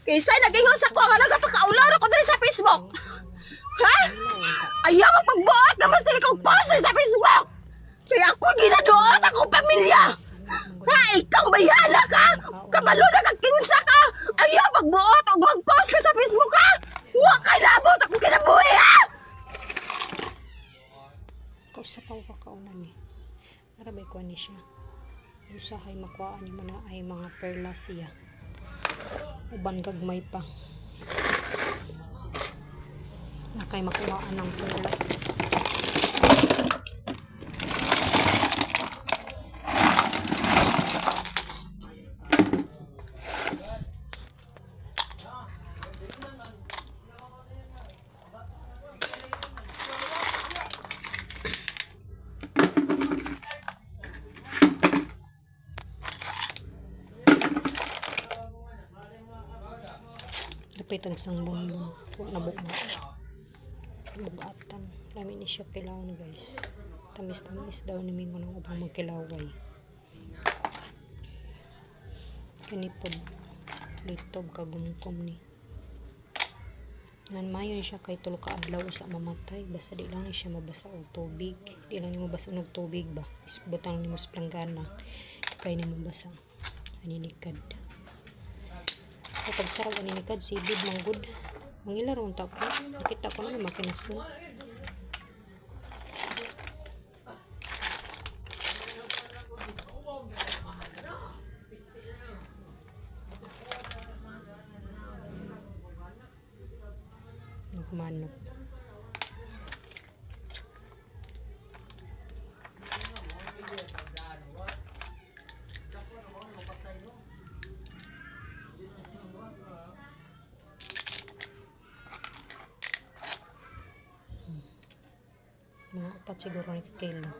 Kaysa nagingos ako nga nagapakaulaw ako diri sa Facebook. Ha? Ayaw mo magbuot naman sila kong post sa Facebook. Kaya ako ginaduot akong pamilya. Ha? Ikaw bayana ka? Kabalo na kakinsa ka? Ayaw magbuot o mag-post ka sa Facebook ha? Huwag kay labot ako kinabuhi ha? Kausapaw ka kauna ni. Marabay ko ni siya. Usahay makuhaan ni mana ay mga perlas siya. Uban gagmay pa. Nakay makuhaan ng perlas. Dapat ang isang bumbong nabukma bugatan namin ni siya kilaw na guys, tamis daw ni Mingo ng ubang magkilaway kanipod litob kagumkom ni ngan mayon siya kay tulo ka adlaw sa mamatay basta di lang ni siya mabasa og tubig, di lang ni mabasa og tubig ba isbutang ni mo sa planggana kay ni mabasa aninikad. Kapag sarap aninikad, sibid, manggod. Mangila ron tako. Nakita ko na makinas na. Nagmanok. Mga 4 siguro ni kilo.